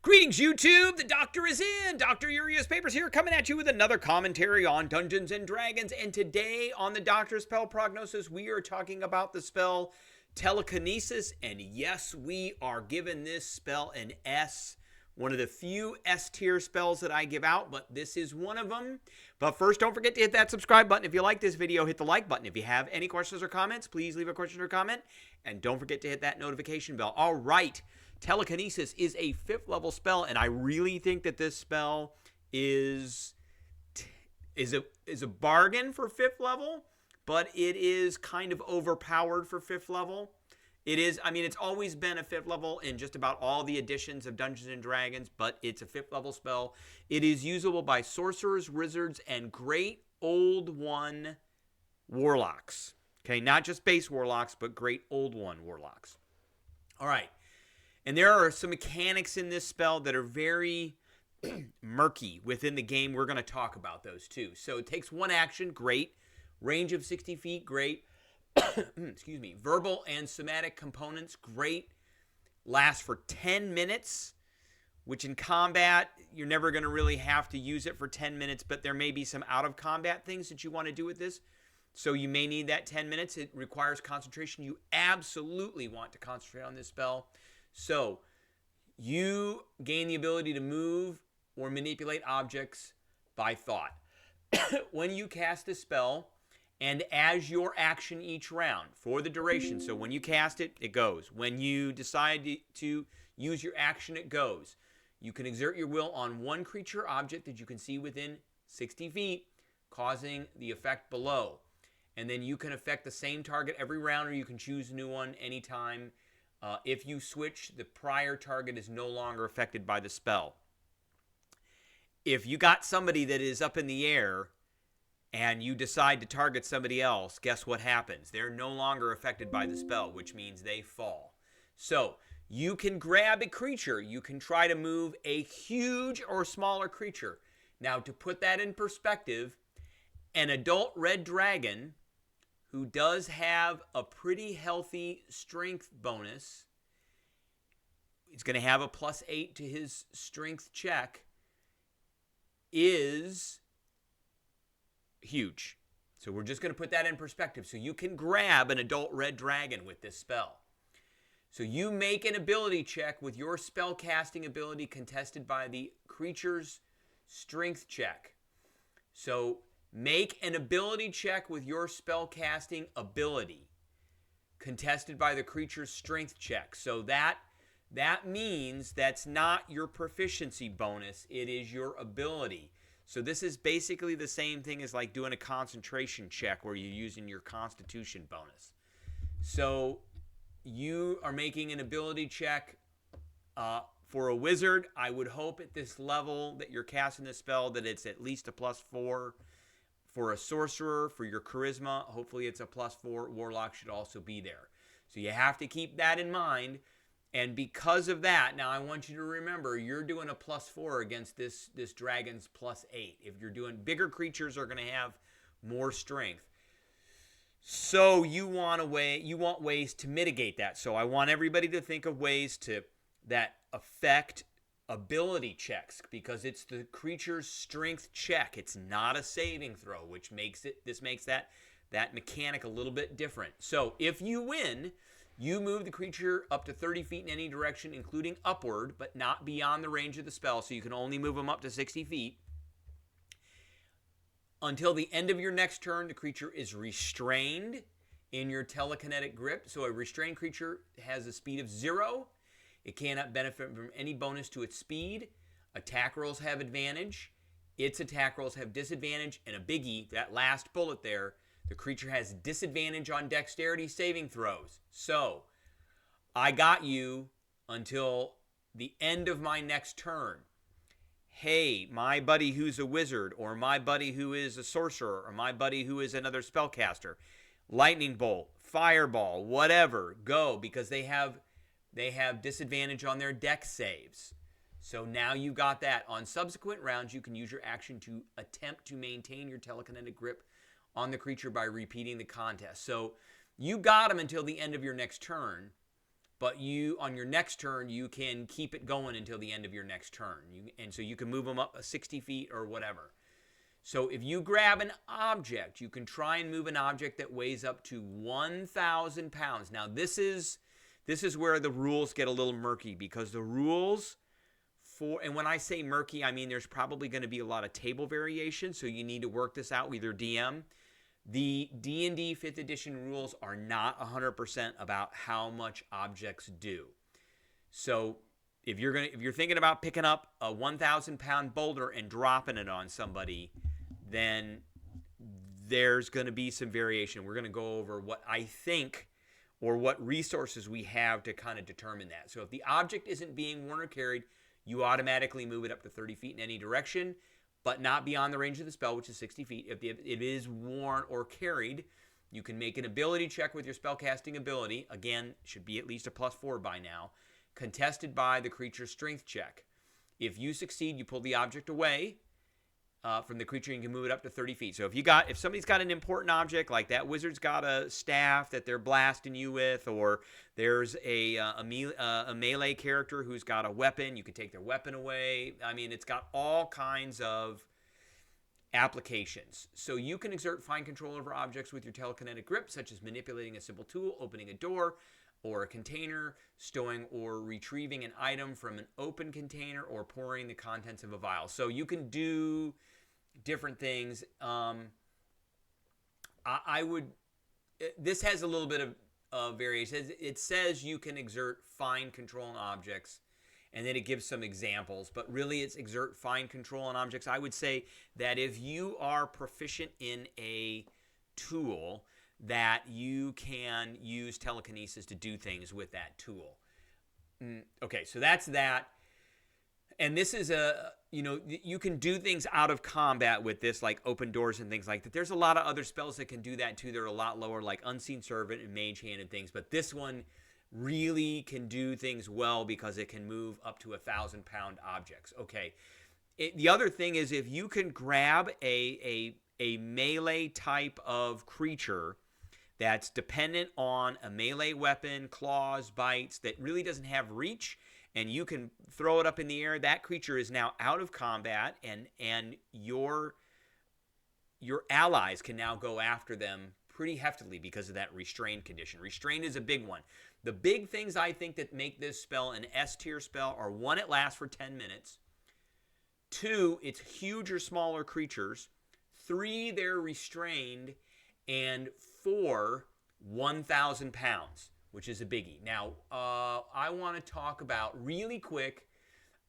Greetings, YouTube! The doctor is in! Dr. Urias Papers here, coming at you with another commentary on Dungeons & Dragons. And today, on the Doctor's Spell Prognosis, we are talking about the spell Telekinesis. And yes, we are giving this spell an S. One of the few S-tier spells that I give out, but this is one of them. But first, don't forget to hit that subscribe button. If you like this video, hit the like button. If you have any questions or comments, please leave a question or comment. And don't forget to hit that notification bell. All right. Telekinesis is a 5th level spell, and I really think that this spell is a bargain for 5th level, but it is kind of overpowered for 5th level. It is, I mean, it's always been a 5th level in just about all the editions of Dungeons & Dragons, but it's a 5th level spell. It is usable by sorcerers, wizards, and great old one warlocks. Okay, not just base warlocks, but great old one warlocks. All right. And there are some mechanics in this spell that are very murky within the game. We're going to talk about those too. So it takes one action, great. Range of 60 feet, great. Excuse me. Verbal and somatic components, great. Lasts for 10 minutes, which in combat, you're never going to really have to use it for 10 minutes, but there may be some out-of-combat things that you want to do with this. So you may need that 10 minutes. It requires concentration. You absolutely want to concentrate on this spell. So, you gain the ability to move or manipulate objects by thought. When you cast a spell, and as your action each round for the duration, so when you cast it, it goes. When you decide to use your action, it goes. You can exert your will on one creature or object that you can see within 60 feet, causing the effect below. And then you can affect the same target every round, or you can choose a new one anytime. If you switch, the prior target is no longer affected by the spell. If you got somebody that is up in the air and you decide to target somebody else, guess what happens? They're no longer affected by the spell, which means they fall. So you can grab a creature. You can try to move a huge or smaller creature. Now, to put that in perspective, an adult red dragon who does have a pretty healthy strength bonus, he's going to have a +8 to his strength check, is huge. So we're just going to put that in perspective. So you can grab an adult red dragon with this spell. So you make an ability check with your spell casting ability contested by the creature's strength check. So make an ability check with your spellcasting ability, contested by the creature's strength check. So that means that's not your proficiency bonus. It is your ability. So this is basically the same thing as like doing a concentration check where you're using your constitution bonus. So you are making an ability check for a wizard. I would hope at this level that you're casting this spell that it's at least a +4. For a sorcerer, for your charisma, hopefully it's a +4. Warlock should also be there. So you have to keep that in mind. And because of that, now I want you to remember, you're doing a +4 against this dragon's +8. If you're doing bigger creatures are going to have more strength. So you want ways to mitigate that. So I want everybody to think of ways that affect ability checks, because it's the creature's strength check. It's not a saving throw, which makes that mechanic a little bit different. So if you win, you move the creature up to 30 feet in any direction, including upward, but not beyond the range of the spell. So you can only move them up to 60 feet. Until the end of your next turn, the creature is restrained in your telekinetic grip. So a restrained creature has a speed of 0. It cannot benefit from any bonus to its speed. Attack rolls have advantage. Its attack rolls have disadvantage. And a biggie, that last bullet there, the creature has disadvantage on dexterity saving throws. So, I got you until the end of my next turn. Hey, my buddy who's a wizard, or my buddy who is a sorcerer, or my buddy who is another spellcaster, lightning bolt, fireball, whatever, go, because they have disadvantage on their dex saves. So now you got that. On subsequent rounds, you can use your action to attempt to maintain your telekinetic grip on the creature by repeating the contest. So you got them until the end of your next turn. but you on your next turn you can keep it going until the end of your next turn. And so you can move them up 60 feet or whatever. So if you grab an object, you can try and move an object that weighs up to 1,000 pounds. Now this is where the rules get a little murky, because the rules and when I say murky, I mean there's probably going to be a lot of table variation, so you need to work this out with your DM. The D&D 5th edition rules are not 100% about how much objects do. So if you're thinking about picking up a 1,000-pound boulder and dropping it on somebody, then there's going to be some variation. We're going to go over what I think or what resources we have to kind of determine that. So if the object isn't being worn or carried, you automatically move it up to 30 feet in any direction, but not beyond the range of the spell, which is 60 feet. If it is worn or carried, you can make an ability check with your spellcasting ability. Again, should be at least a +4 by now, contested by the creature's strength check. If you succeed, you pull the object away from the creature and you can move it up to 30 feet. So if somebody's got an important object, like that wizard's got a staff that they're blasting you with, or there's a melee character who's got a weapon, you can take their weapon away. I mean, it's got all kinds of applications. So you can exert fine control over objects with your telekinetic grip, such as manipulating a simple tool, opening a door or a container, stowing or retrieving an item from an open container, or pouring the contents of a vial. So you can do different things. This has a little bit of variation. It says you can exert fine control on objects, and then it gives some examples, but really it's exert fine control on objects. I would say that if you are proficient in a tool, that you can use telekinesis to do things with that tool. Okay, so that's that. And this is you can do things out of combat with this, like open doors and things like that. There's a lot of other spells that can do that too. They're a lot lower, like Unseen Servant and Mage Hand and things. But this one really can do things well because it can move up to 1,000-pound objects. Okay. The other thing is, if you can grab a melee type of creature that's dependent on a melee weapon, claws, bites, that really doesn't have reach, and you can throw it up in the air, that creature is now out of combat, and your allies can now go after them pretty heftily because of that restrained condition. Restrained is a big one. The big things I think that make this spell an S-tier spell are: 1, it lasts for 10 minutes. 2, it's huge or smaller creatures. 3, they're restrained. And 4, 1,000 pounds, which is a biggie. Now, I want to talk about, really quick,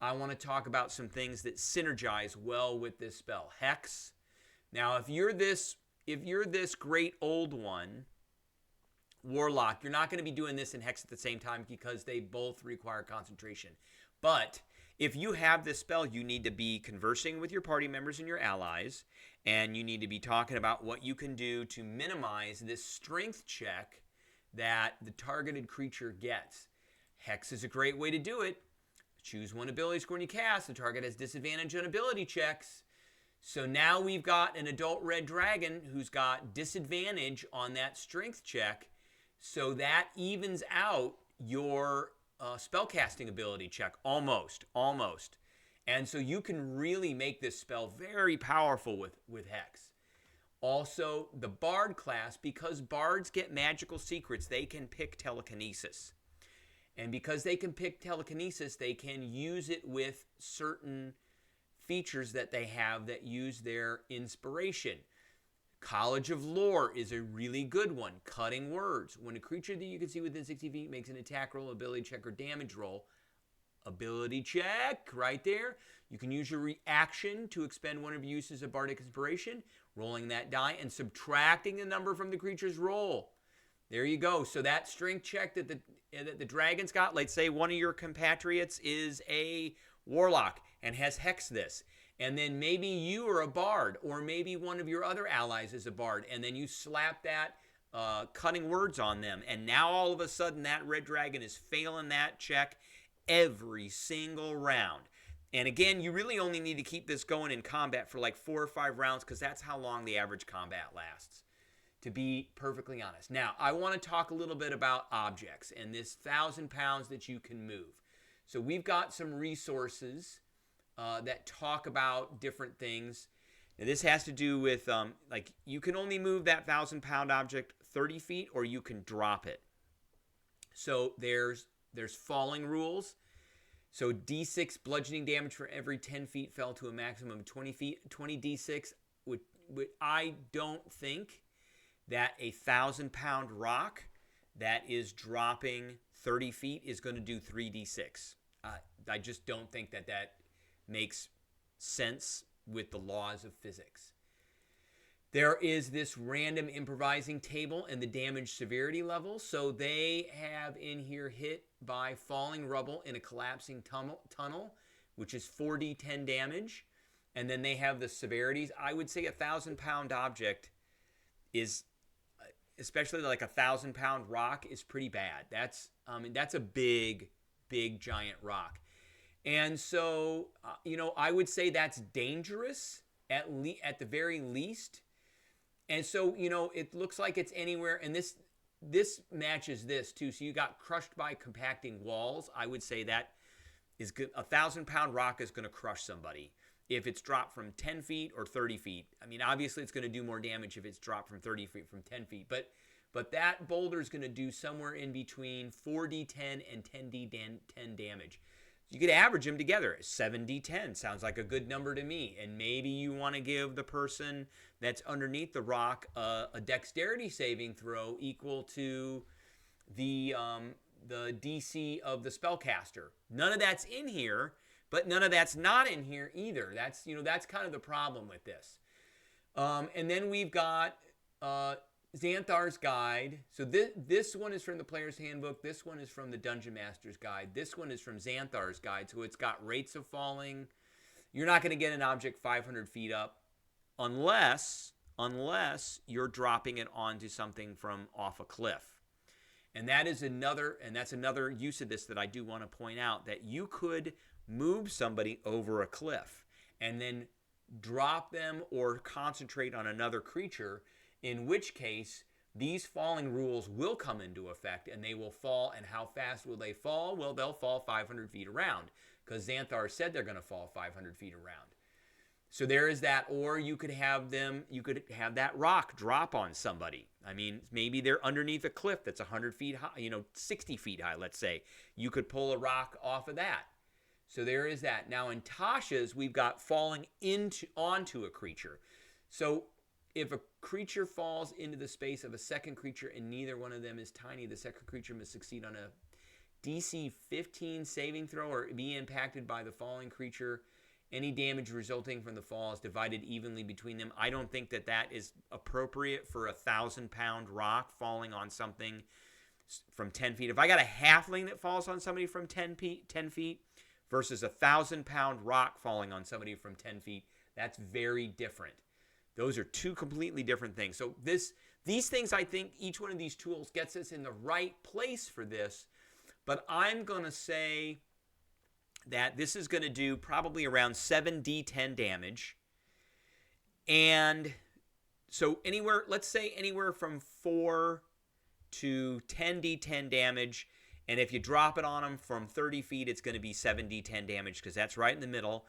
I want to talk about some things that synergize well with this spell. Hex. Now, if you're this great old one, Warlock, you're not going to be doing this and Hex at the same time because they both require concentration. But if you have this spell, you need to be conversing with your party members and your allies, and you need to be talking about what you can do to minimize this strength check that the targeted creature gets. Hex is a great way to do it. Choose one ability score when you cast. The target has disadvantage on ability checks. So now we've got an adult red dragon who's got disadvantage on that strength check. So that evens out your spellcasting ability check almost. And so you can really make this spell very powerful with Hex. Also, the Bard class, because Bards get magical secrets, they can pick telekinesis. And because they can pick telekinesis, they can use it with certain features that they have that use their inspiration. College of Lore is a really good one. Cutting words. When a creature that you can see within 60 feet makes an attack roll, ability check, or damage roll, ability check right there, you can use your reaction to expend one of your uses of Bardic Inspiration, rolling that die and subtracting the number from the creature's roll. There you go. So that strength check that the dragon's got, let's say one of your compatriots is a warlock and has Hex this. And then maybe you are a bard, or maybe one of your other allies is a bard, and then you slap that cutting words on them. And now all of a sudden that red dragon is failing that check every single round. And again, you really only need to keep this going in combat for like 4 or 5 rounds, because that's how long the average combat lasts. to be perfectly honest. Now, I want to talk a little bit about objects and this 1,000 pounds that you can move. So we've got some resources that talk about different things. Now, this has to do with, like, you can only move that 1,000-pound object 30 feet or you can drop it. So there's falling rules. So D6 bludgeoning damage for every 10 feet fell to a maximum of 20 feet. 20 D6, I don't think that a 1,000-pound rock that is dropping 30 feet is going to do 3d6. I just don't think that makes sense with the laws of physics. There is this random improvising table and the damage severity level. So they have in here hit by falling rubble in a collapsing tunnel, which is 4d10 damage. And then they have the severities. I would say a 1,000-pound object is, especially like a 1,000-pound rock, is pretty bad. That's a big giant rock. And so, I would say that's dangerous at the very least. And so, it looks like it's anywhere. And this matches this too. So you got crushed by compacting walls. I would say that is good. A 1,000-pound rock is going to crush somebody if it's dropped from 10 feet or 30 feet. I mean, obviously it's going to do more damage if it's dropped from 30 feet from 10 feet. But that boulder is going to do somewhere in between 4d10 and 10d10 damage. You could average them together. 7d10 sounds like a good number to me. And maybe you want to give the person that's underneath the rock a dexterity saving throw equal to the DC of the spellcaster. None of that's in here, but none of that's not in here either. That's kind of the problem with this. And then we've got Xanthar's Guide. So this one is from the Player's Handbook. This one is from the Dungeon Master's Guide. This one is from Xanthar's Guide. So it's got rates of falling. You're not going to get an object 500 feet up unless you're dropping it onto something from off a cliff. And that's another use of this that I do want to point out, that you could move somebody over a cliff and then drop them or concentrate on another creature, in which case these falling rules will come into effect and they will fall. And how fast will they fall? Well, they'll fall 500 feet around because Xanthar said they're going to fall 500 feet around. So there is that. Or you could have that rock drop on somebody. I mean, maybe they're underneath a cliff that's 100 feet high, 60 feet high, let's say. You could pull a rock off of that. So there is that. Now in Tasha's, we've got falling onto a creature. So if a creature falls into the space of a second creature and neither one of them is tiny, the second creature must succeed on a DC 15 saving throw or be impacted by the falling creature. Any damage resulting from the fall is divided evenly between them. I don't think that is appropriate for a 1,000-pound rock falling on something from 10 feet. If I got a halfling that falls on somebody from 10 feet versus a 1,000-pound rock falling on somebody from 10 feet, that's very different. Those are two completely different things. So these things, I think each one of these tools gets us in the right place for this. But I'm going to say that this is going to do probably around 7d10 damage. And so let's say anywhere from 4 to 10d10 damage. And if you drop it on them from 30 feet, it's going to be 7d10 damage because that's right in the middle.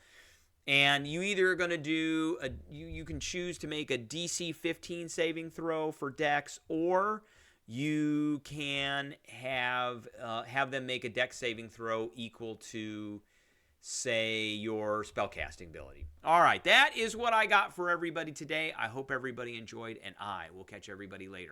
And you either are going to do you can choose to make a DC 15 saving throw for Dex, or you can have them make a Dex saving throw equal to, say, your spellcasting ability. All right, that is what I got for everybody today. I hope everybody enjoyed, and I will catch everybody later.